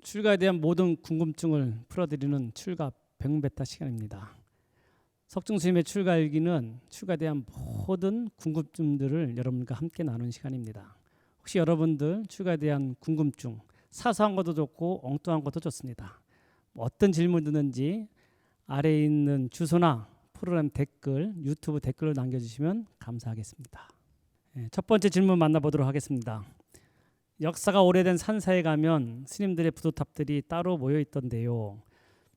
출가에 대한 모든 궁금증을 풀어드리는 출가 백문베타 시간입니다. 석중스님의 출가일기는 출가에 대한 모든 궁금증들을 여러분과 함께 나누는 시간입니다. 혹시 여러분들 출가에 대한 궁금증, 사소한 것도 좋고 엉뚱한 것도 좋습니다. 어떤 질문 드는지 아래에 있는 주소나 프로그램 댓글, 유튜브 댓글을 남겨주시면 감사하겠습니다. 첫 번째 질문 만나보도록 하겠습니다. 역사가 오래된 산사에 가면 스님들의 부도탑들이 따로 모여 있던데요.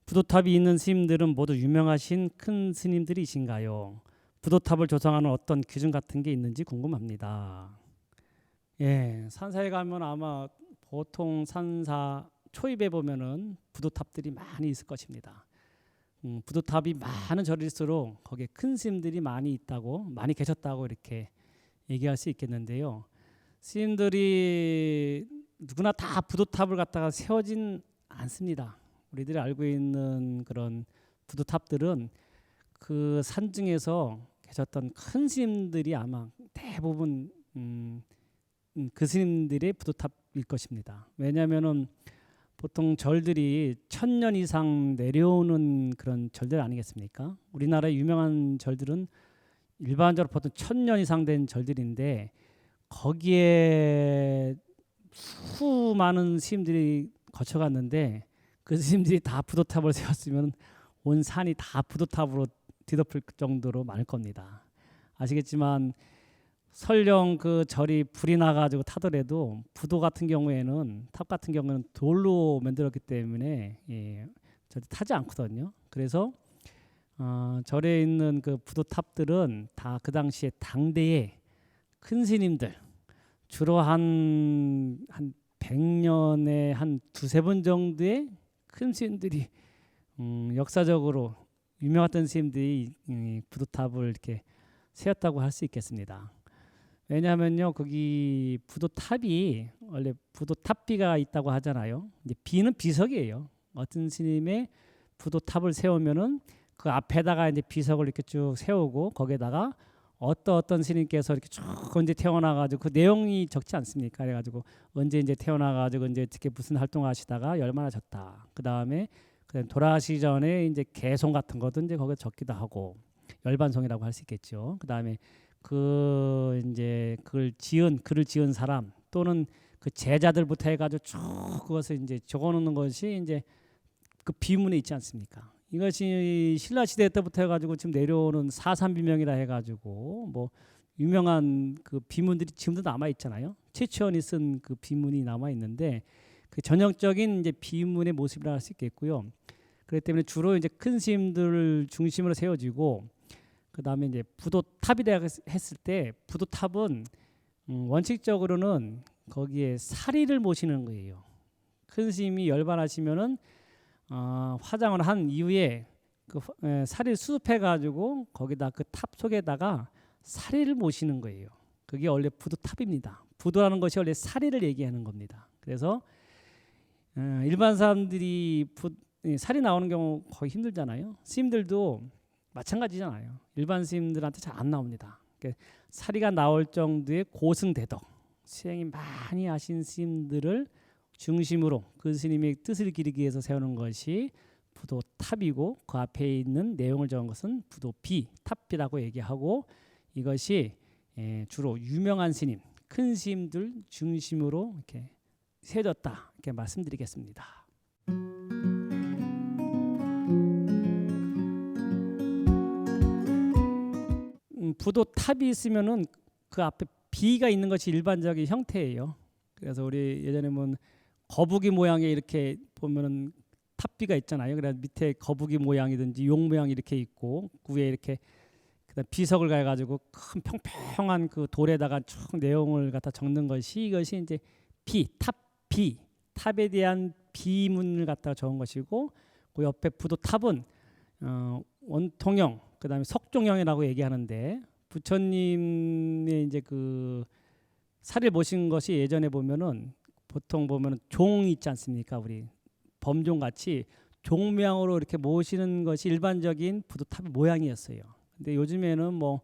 부도탑이 있는 스님들은 모두 유명하신 큰 스님들이신가요? 부도탑을 조성하는 어떤 기준 같은 게 있는지 궁금합니다. 산사에 가면 아마 보통 산사 초입에 보면은 부도탑들이 많이 있을 것입니다. 부도탑이 많은 절일수록 거기에 큰 스님들이 많이 있다고, 많이 계셨다고 이렇게 얘기할 수 있겠는데요. 스님들이 누구나 다 부도탑을 갖다가 세워진 않습니다. 우리들이 알고 있는 그런 부도탑들은 그 산중에서 계셨던 큰 스님들이 아마 대부분 그 스님들의 부도탑일 것입니다. 왜냐하면은 보통 절들이 1000년 이상 내려오는 그런 절들 아니겠습니까? 우리나라의 유명한 절들은 일반적으로 보통 1000년 이상 된 절들인데 거기에 수많은 스님들이 거쳐갔는데 그 스님들이 다 부도탑을 세웠으면 온 산이 다 부도탑으로 뒤덮을 정도로 많을 겁니다. 아시겠지만 설령 그 절이 불이 나가지고 타더라도 부도 같은 경우에는, 탑 같은 경우는 돌로 만들었기 때문에 절대 타지 않거든요. 그래서 절에 있는 그 부도탑들은 다 그 당시에 당대에 큰 스님들, 주로 한 100년에 한 두세 번 정도의 큰 스님들이 역사적으로 유명했던 스님들이 부도탑을 이렇게 세웠다고 할 수 있겠습니다. 왜냐하면요, 거기 부도탑이 원래 부도탑비가 있다고 하잖아요. 이제 비는 비석이에요. 어떤 스님의 부도탑을 세우면은 그 앞에다가 이제 비석을 이렇게 쭉 세우고 거기에다가 어떤 스님께서 이렇게 쭉 언제 태어나가지고 그 내용이 적지 않습니까? 그래가지고 언제 이제 태어나가지고 이제 어떻게 무슨 활동하시다가 얼마나 졌다. 그 다음에 돌아가시기 전에 이제 개송 같은 것도 이제 거기에 적기도 하고 열반송이라고 할 수 있겠죠. 그 다음에 그 이제 글을 지은 사람 또는 그 제자들부터 해가지고 쭉 그것을 이제 적어놓는 것이 이제 그 비문에 있지 않습니까? 이것이 신라 시대 때부터 해가지고 지금 내려오는 사산비명이라 해가지고 뭐 유명한 그 비문들이 지금도 남아 있잖아요. 최치원이 쓴 그 비문이 남아 있는데 그 전형적인 이제 비문의 모습이라 할 수 있겠고요. 그렇기 때문에 주로 이제 큰 스님들을 중심으로 세워지고 그 다음에 이제 부도탑이라 했을 때 부도탑은 원칙적으로는 거기에 사리를 모시는 거예요. 큰 스님이 열반하시면은 화장을 한 이후에 그 사리를 수습해 가지고 거기다 그 탑 속에다가 사리를 모시는 거예요. 그게 원래 부도탑입니다. 부도라는 것이 원래 사리를 얘기하는 겁니다. 그래서 일반 사람들이 사리 나오는 경우 거의 힘들잖아요. 스님들도 마찬가지잖아요. 일반 스님들한테 잘 안 나옵니다. 그러니까 사리가 나올 정도의 고승대덕, 수행이 많이 하신 스님들을 중심으로 그 스님의 뜻을 기리기 위해서 세우는 것이 부도탑이고 그 앞에 있는 내용을 적은 것은 부도비, 탑비라고 얘기하고 이것이 주로 유명한 스님, 큰 스님들 중심으로 이렇게 세워졌다 이렇게 말씀드리겠습니다. 부도탑이 있으면은 그 앞에 비가 있는 것이 일반적인 형태예요. 그래서 우리 예전에 뭐 거북이 모양의 이렇게 보면은 탑비가 있잖아요. 그래서 밑에 거북이 모양이든지 용 모양이 이렇게 있고 그 위에 이렇게 그다음 비석을 가가지고 큰 평평한 그 돌에다가 쭉 내용을 갖다 적는 것이 이것이 이제 탑비, 탑에 대한 비문을 갖다 적은 것이고 그 옆에 부도탑은 원통형, 그다음에 석종형이라고 얘기하는데 부처님의 이제 그 사리를 모신 것이 예전에 보면은 보통 보면은 종 있지 않습니까? 우리 범종 같이 종 모양으로 이렇게 모시는 것이 일반적인 부도탑의 모양이었어요. 근데 요즘에는 뭐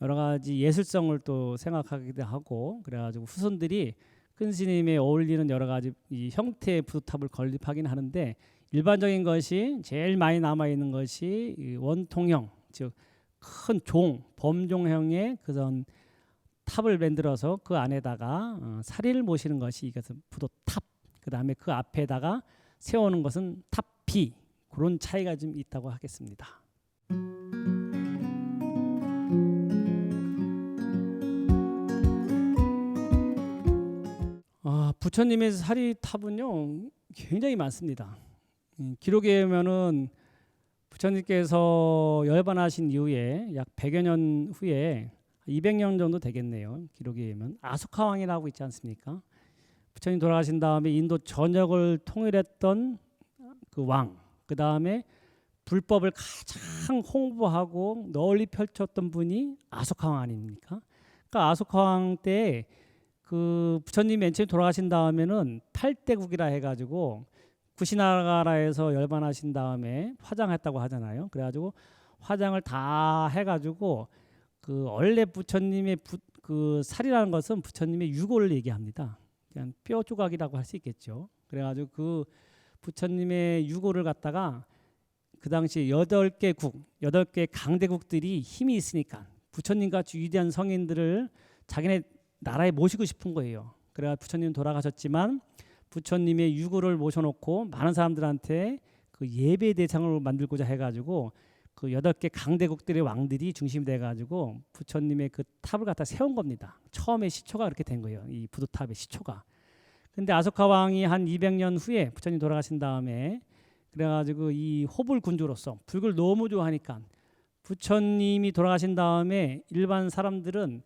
여러 가지 예술성을 또 생각하기도 하고 그래가지고 후손들이 그 큰 스님에 어울리는 여러 가지 이 형태의 부도탑을 건립하긴 하는데 일반적인 것이 제일 많이 남아 있는 것이 이 원통형, 즉 큰 종, 범종형의 그런 탑을 만들어서 그 안에다가 사리를 모시는 것이 이것은 부도탑. 그 다음에 그 앞에다가 세우는 것은 탑비. 그런 차이가 좀 있다고 하겠습니다. 부처님의 사리탑은요 굉장히 많습니다. 기록에 보면은 부처님께서 열반하신 이후에 약 100여 년 후에 200년 정도 되겠네요. 기록에 의하면 아소카왕이라고 있지 않습니까? 부처님 돌아가신 다음에 인도 전역을 통일했던 그 왕, 그 다음에 불법을 가장 홍보하고 널리 펼쳤던 분이 아소카왕 아닙니까? 그러니까 아소카왕 때 그 부처님 맨 처음 돌아가신 다음에는 8대국이라 해가지고 구시나가라에서 열반하신 다음에 화장했다고 하잖아요. 그래가지고 화장을 다 해가지고 그 원래 부처님의 그 살이라는 것은 부처님의 유고를 얘기합니다. 그냥 뼈 조각이라고 할 수 있겠죠. 그래가지고 그 부처님의 유고를 갖다가 그 당시 8개 강대국들이 힘이 있으니까 부처님같이 위대한 성인들을 자기네 나라에 모시고 싶은 거예요. 그래가 부처님 돌아가셨지만 부처님의 유고를 모셔놓고 많은 사람들한테 그 예배 대상을 만들고자 해가지고 그 8개 강대국들의 왕들이 중심이 돼가지고 부처님의 그 탑을 갖다 세운 겁니다. 처음에 시초가 그렇게 된 거예요. 이 부도탑의 시초가. 근데 아소카 왕이 한 200년 후에 부처님 돌아가신 다음에 그래가지고 이 호불 군주로서 불교를 너무 좋아하니까 부처님이 돌아가신 다음에 일반 사람들은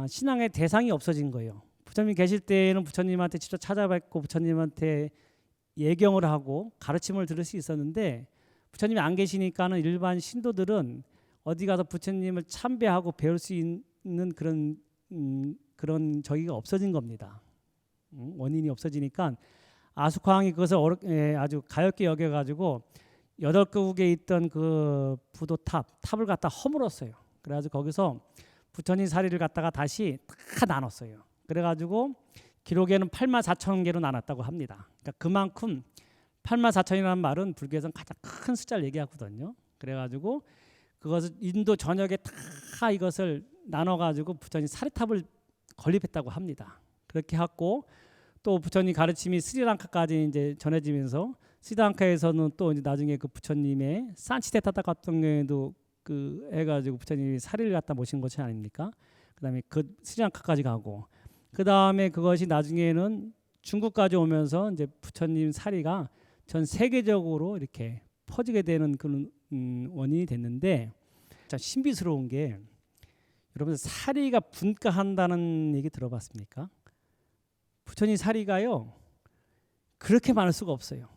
신앙의 대상이 없어진 거예요. 부처님 계실 때에는 부처님한테 직접 찾아뵙고 부처님한테 예경을 하고 가르침을 들을 수 있었는데 부처님이 안 계시니까는 일반 신도들은 어디 가서 부처님을 참배하고 배울 수 있는 그런 저기가 없어진 겁니다. 원인이 없어지니까 아소카왕이 그것을 아주 가엾게 여겨가지고 8개국에 있던 그 탑을 갖다 허물었어요. 그래가지고 거기서 부처님 사리를 갖다가 다시 다 나눴어요. 그래가지고 기록에는 84,000개로 나눴다고 합니다. 그러니까 그만큼 84,000이라는 말은 불교에서는 가장 큰 숫자를 얘기하거든요. 그래가지고 그것을 인도 전역에 다 이것을 나눠가지고 부처님 사리탑을 건립했다고 합니다. 그렇게 했고 또 부처님 가르침이 스리랑카까지 이제 전해지면서 스리랑카에서는 또 이제 나중에 그 부처님의 산치테타타 같은 경우에도 그 해가지고 부처님이 사리를 갖다 모신 것이 아닙니까? 그다음에 그 스리랑카까지 가고 그 다음에 그것이 나중에는 중국까지 오면서 이제 부처님 사리가 전 세계적으로 이렇게 퍼지게 되는 그런 원인이 됐는데 참 신비스러운 게 여러분 사리가 분가한다는 얘기 들어봤습니까? 부처님 사리가요 그렇게 많을 수가 없어요.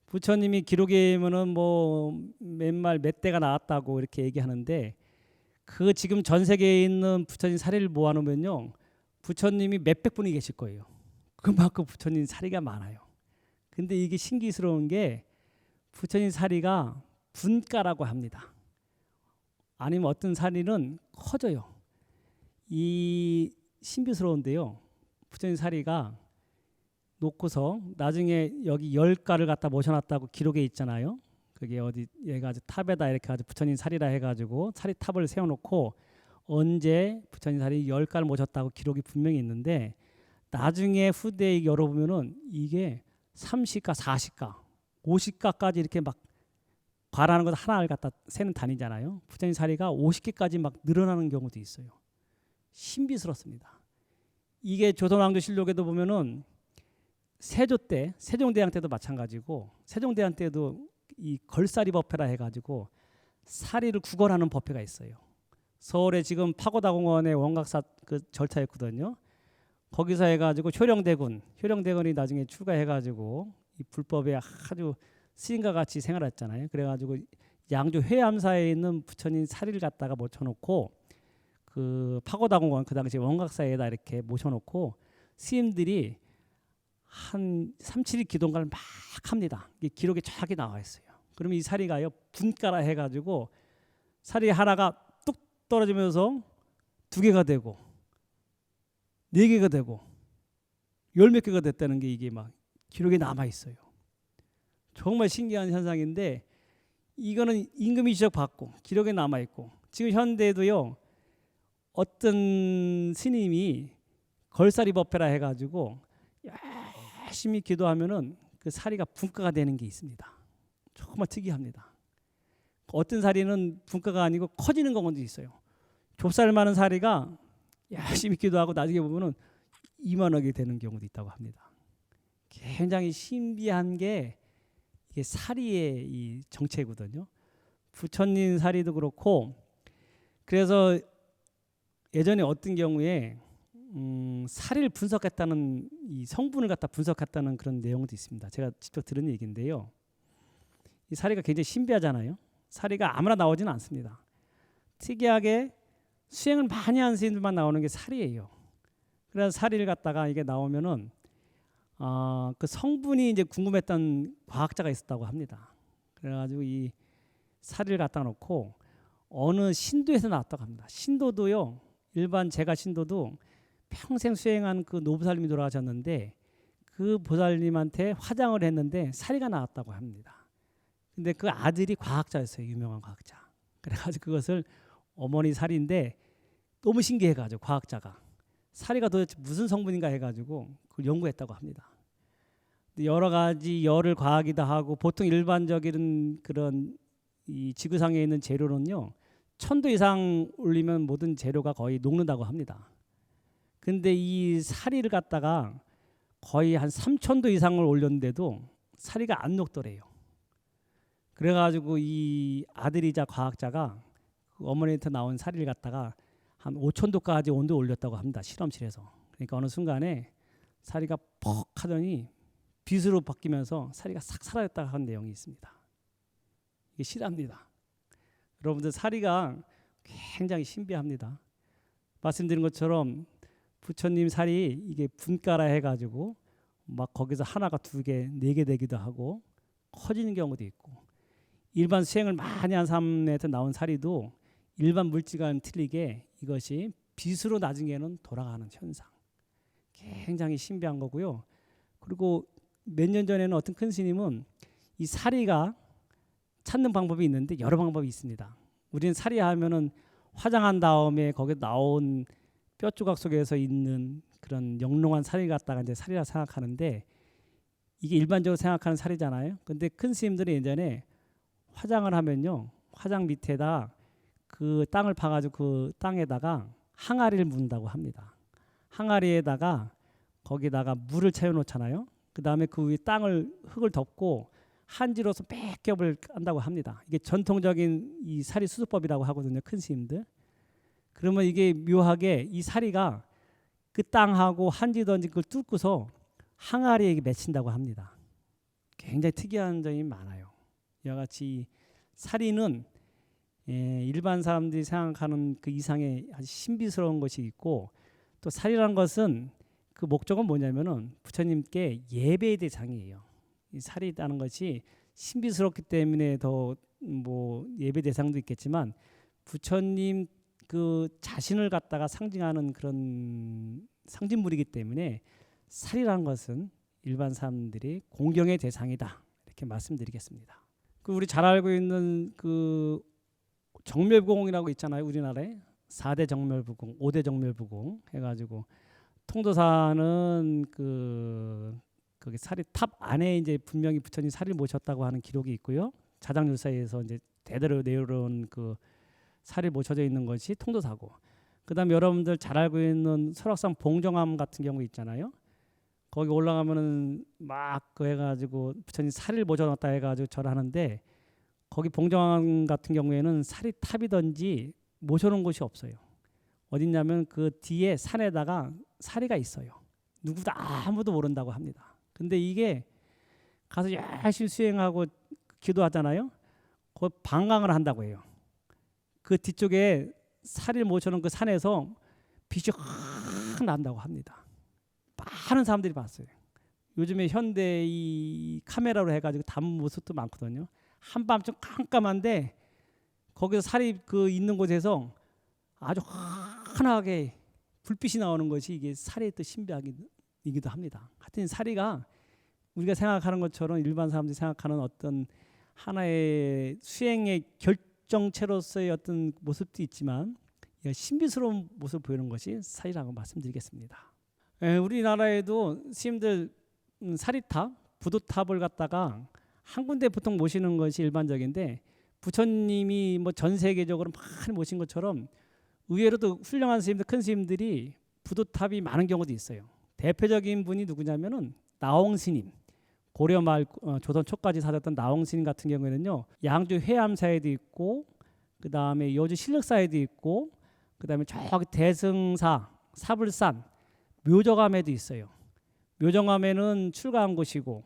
부처님이 기록에 보면은 뭐 몇 대가 나왔다고 이렇게 얘기하는데 그 지금 전 세계에 있는 부처님 사리를 모아놓으면요 부처님이 몇백 분이 계실 거예요. 그만큼 부처님 사리가 많아요. 근데 이게 신기스러운 게 부처님 사리가 분가라고 합니다. 아니면 어떤 사리는 커져요. 이 신비스러운데요. 부처님 사리가 놓고서 나중에 여기 10가를 갖다 모셔놨다고 기록에 있잖아요. 그게 어디 얘가 아주 탑에다 이렇게 아주 부처님 사리라 해가지고 사리탑을 세워놓고 언제 부처님 사리 10가를 모셨다고 기록이 분명히 있는데 나중에 후대에 열어보면은 이게 30가, 40가, 50가까지 이렇게 막 과라는 것 하나를 갖다 세는 단위잖아요. 부처님 사리가 50개까지 막 늘어나는 경우도 있어요. 신비스럽습니다. 이게 조선왕조실록에도 보면은 세조 때, 세종대왕 때도 마찬가지고 세종대왕 때도 이 걸사리 법회라 해가지고 사리를 구걸하는 법회가 있어요. 서울에 지금 파고다공원에 원각사 그 절차였거든요. 거기서 해가지고 효령대군이 나중에 출가해가지고 이 불법에 아주 스님과 같이 생활했잖아요. 그래가지고 양조 회암사에 있는 부처님 사리를 갖다가 모셔놓고 그 파고다공원 그 당시 원각사에다 이렇게 모셔놓고 스님들이 한 3-7일 기도를 막 합니다. 이게 기록에 정확히 나와 있어요. 그러면 이 사리가요 분가라 해가지고 사리 하나가 뚝 떨어지면서 2개가 되고 4개가 되고 열 몇 개가 됐다는 게 이게 막 기록에 남아 있어요. 정말 신기한 현상인데 이거는 임금이 지적받고 기록에 남아 있고 지금 현대에도요 어떤 스님이 걸사리 법회라 해가지고 열심히 기도하면은 그 사리가 분과가 되는 게 있습니다. 정말 특이합니다. 어떤 사리는 분과가 아니고 커지는 경우도 있어요. 좁쌀 많은 사리가 열심히 기도하고 나중에 보면은 이만하게 되는 경우도 있다고 합니다. 굉장히 신비한 게 이게 사리의 이 정체거든요. 부처님 사리도 그렇고 그래서 예전에 어떤 경우에 사리를 분석했다는 이 성분을 갖다 분석했다는 그런 내용도 있습니다. 제가 직접 들은 얘기인데요. 이 사리가 굉장히 신비하잖아요. 사리가 아무나 나오지는 않습니다. 특이하게 수행을 많이 한 스님들만 나오는 게 사리예요. 그래서 사리를 갖다가 이게 나오면은 그 성분이 이제 궁금했던 과학자가 있었다고 합니다. 그래가지고 이 사리를 갖다 놓고 어느 신도에서 나왔다고 합니다. 신도도요, 일반 제가 신도도 평생 수행한 그 노부살님이 돌아가셨는데 그 보살님한테 화장을 했는데 사리가 나왔다고 합니다. 근데 그 아들이 과학자였어요. 유명한 과학자. 그래가지고 그것을 어머니 사리인데 너무 신기해가지고 과학자가 사리가 도대체 무슨 성분인가 해가지고 그걸 연구했다고 합니다. 여러 가지 열을 과하기도 하고 보통 일반적인 그런 이 지구상에 있는 재료는요 1000도 이상 올리면 모든 재료가 거의 녹는다고 합니다. 근데 이 사리를 갖다가 거의 한 3000도 이상을 올렸는데도 사리가 안 녹더래요. 그래가지고 이 아들이자 과학자가 그 어머니한테 나온 사리를 갖다가 한 5000도까지 온도 올렸다고 합니다. 실험실에서. 그러니까 어느 순간에 사리가 퍽 하더니 빛으로 바뀌면서 사리가 싹 사라졌다고 하는 내용이 있습니다. 이게 실합니다. 여러분들 사리가 굉장히 신비합니다. 말씀드린 것처럼 부처님 사리 이게 분가라 해가지고 막 거기서 하나가 2개, 4개 되기도 하고 커지는 경우도 있고 일반 수행을 많이 한 사람한테 나온 사리도 일반 물질과는 틀리게 이것이 빛으로 나중에는 돌아가는 현상. 굉장히 신비한 거고요. 그리고 몇 년 전에는 어떤 큰 스님은 이 사리가 찾는 방법이 있는데 여러 방법이 있습니다. 우리는 사리 하면은 화장한 다음에 거기에 나온 뼈 조각 속에서 있는 그런 영롱한 사리 갖다가 이제 사리라 생각하는데 이게 일반적으로 생각하는 사리잖아요. 근데 큰 스님들은 예전에 화장을 하면요. 화장 밑에다 그 땅을 파가지고 그 땅에다가 항아리를 묻는다고 합니다. 항아리에다가 거기다가 물을 채워놓잖아요. 그 다음에 그 위에 흙을 덮고 한지로서 몇 겹을 깐다고 합니다. 이게 전통적인 이 사리 수습법이라고 하거든요. 큰 스님들. 그러면 이게 묘하게 이 사리가 그 땅하고 한지 던진 걸 뚫고서 항아리에 맺힌다고 합니다. 굉장히 특이한 점이 많아요. 이와 같이 사리는 일반 사람들이 생각하는 그 이상의 아주 신비스러운 것이 있고 또 사리라는 것은 그 목적은 뭐냐면은 부처님께 예배의 대상이에요. 이 사리라는 것이 신비스럽기 때문에 더 뭐 예배 대상도 있겠지만 부처님 그 자신을 갖다가 상징하는 그런 상징물이기 때문에 사리라는 것은 일반 사람들이 공경의 대상이다. 이렇게 말씀드리겠습니다. 그 우리 잘 알고 있는 그 정멸부공이라고 있잖아요. 우리나라에 4대 정멸부공, 5대 정멸부공 해가지고 통도사는 거기 사리 탑 안에 이제 분명히 부처님 사리를 모셨다고 하는 기록이 있고요. 자장율사에서 이제 대대로 내려온 그 사리를 모셔져 있는 것이 통도사고. 그다음에 여러분들 잘 알고 있는 설악산 봉정암 같은 경우 있잖아요. 거기 올라가면은 막 그 해가지고 부처님 사리를 모셔놨다 해가지고 절하는데 거기 봉정암 같은 경우에는 사리 탑이든지 모셔놓은 곳이 없어요. 어딨냐면 그 뒤에 산에다가 사리가 있어요. 누구도 아무도 모른다고 합니다. 근데 이게 가서 열심히 수행하고 기도하잖아요. 그 방광을 한다고 해요. 그 뒤쪽에 사리를 모셔놓은 그 산에서 빛이 확 난다고 합니다. 많은 사람들이 봤어요. 요즘에 현대 이 카메라로 해가지고 담은 모습도 많거든요. 한밤중 깜깜한데 거기서 사리 그 있는 곳에서 아주 환하게 불빛이 나오는 것이 이게 사리의 또 신비하기 부분이기도 합니다. 하여튼 사리가 우리가 생각하는 것처럼 일반 사람들이 생각하는 어떤 하나의 수행의 결정체로서의 어떤 모습도 있지만 신비스러운 모습을 보이는 것이 사리라고 말씀드리겠습니다. 우리나라에도 스님들 사리탑, 부도탑을 갖다가 한 군데 보통 모시는 것이 일반적인데 부처님이 뭐 전 세계적으로 많이 모신 것처럼 의외로도 훌륭한 스님들, 큰 스님들이 부도탑이 많은 경우도 있어요. 대표적인 분이 누구냐면은 나홍스님, 고려 말 조선 초까지 살았던 나홍스님 같은 경우에는요, 양주 회암사에도 있고, 그 다음에 여주 신력사에도 있고, 그 다음에 저기 대승사, 사불산, 묘정암에도 있어요. 묘정암에는 출가한 곳이고,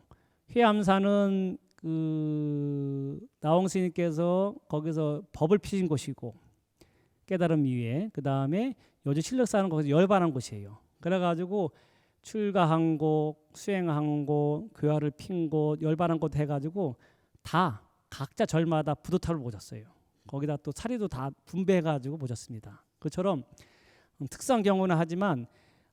회암사는 그 나홍스님께서 거기서 법을 피신 곳이고, 깨달음 이후에, 그 다음에 여주 신력사는 거기서 열반한 곳이에요. 그래가지고 출가한 곳, 수행한 곳, 교화를 핀 곳, 열반한 곳 해가지고 다 각자 절마다 부도탑을 모셨어요. 거기다 또 사리도 다 분배해가지고 모셨습니다. 그처럼 특수한 경우는 하지만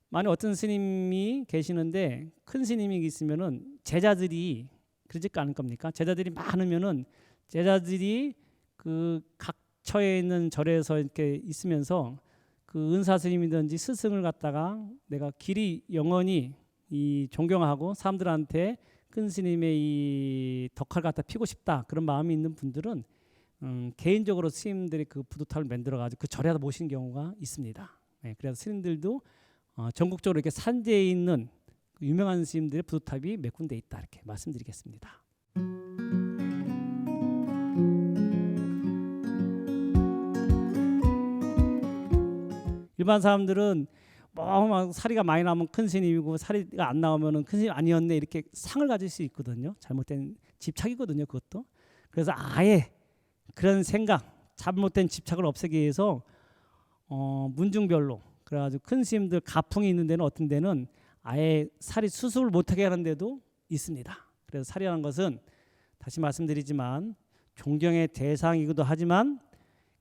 만약 어떤 스님이 계시는데 큰 스님이 있으면은 제자들이 그러지 않을 겁니까? 제자들이 많으면은 제자들이 그 각처에 있는 절에서 이렇게 있으면서 그 은사 스님이든지 스승을 갖다가 내가 길이 영원히 이 존경하고 사람들한테 큰 스님의 이 덕화를 갖다 피고 싶다 그런 마음이 있는 분들은 개인적으로 스님들이 그 부도탑을 만들어 가지고 그 절에다 모시는 경우가 있습니다. 그래서 스님들도 전국적으로 이렇게 산지에 있는 유명한 스님들의 부도탑이 몇 군데 있다 이렇게 말씀드리겠습니다. 일반 사람들은 뭐 사리가 많이 나오면 큰 스님이고 사리가 안 나오면은 큰 스님 아니었네 이렇게 상을 가질 수 있거든요. 잘못된 집착이거든요, 그것도. 그래서 아예 그런 생각, 잘못된 집착을 없애기 위해서 문중별로 그래가지고 큰 스님들 가풍이 있는 데는 어떤 데는 아예 사리 수습을 못하게 하는 데도 있습니다. 그래서 사리라는 것은 다시 말씀드리지만 존경의 대상이기도 하지만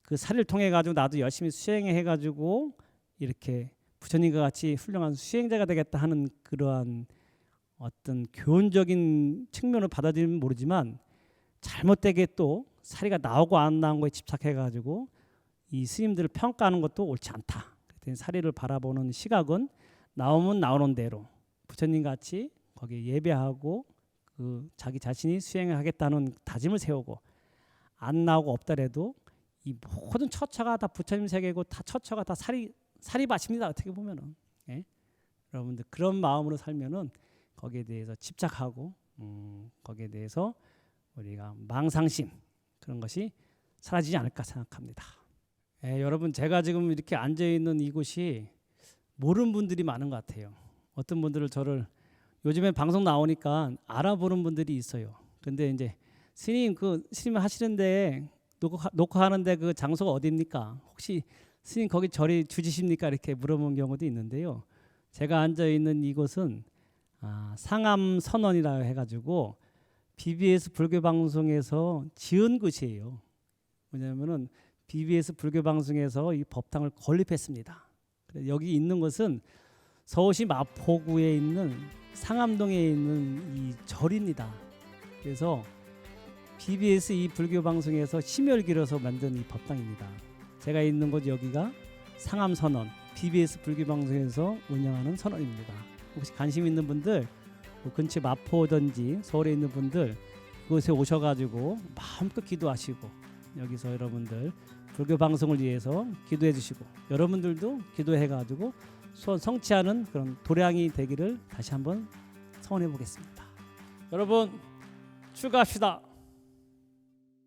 그 사리를 통해 가지고 나도 열심히 수행해 가지고 이렇게 부처님과 같이 훌륭한 수행자가 되겠다 하는 그러한 어떤 교훈적인 측면을 받아들이면 모르지만 잘못되게 또 사리가 나오고 안 나온 거에 집착해 가지고 이 스님들을 평가하는 것도 옳지 않다. 사리를 바라보는 시각은 나오면 나오는 대로 부처님 같이 거기에 예배하고 그 자기 자신이 수행을 하겠다는 다짐을 세우고 안 나오고 없더라도 이 모든 처처가 다 부처님 세계고 다 처처가 다 사리밭입니다. 어떻게 보면은 여러분들 그런 마음으로 살면은 거기에 대해서 집착하고 거기에 대해서 우리가 망상심 그런 것이 사라지지 않을까 생각합니다. 여러분 제가 지금 이렇게 앉아 있는 이곳이 모르는 분들이 많은 것 같아요. 어떤 분들을 저를 요즘에 방송 나오니까 알아보는 분들이 있어요. 근데 이제 스님 스님 하시는데 녹화하는데 그 장소가 어디입니까? 혹시 스님 거기 절이 주지십니까? 이렇게 물어보는 경우도 있는데요. 제가 앉아 있는 이곳은 상암선원이라 해가지고 BBS 불교방송에서 지은 곳이에요. 뭐냐면은 BBS 불교방송에서 이 법당을 건립했습니다. 여기 있는 곳은 서울시 마포구에 있는 상암동에 있는 이 절입니다. 그래서 BBS 이 불교방송에서 심혈 기울여서 만든 이 법당입니다. 제가 있는 곳 여기가 상암선원 BBS 불교방송에서 운영하는 선원입니다. 혹시 관심 있는 분들 근처 마포든지 서울에 있는 분들 그곳에 오셔가지고 마음껏 기도하시고 여기서 여러분들 불교방송을 위해서 기도해 주시고 여러분들도 기도해가지고 소원 성취하는 그런 도량이 되기를 다시 한번 소원해 보겠습니다. 여러분 출가합시다.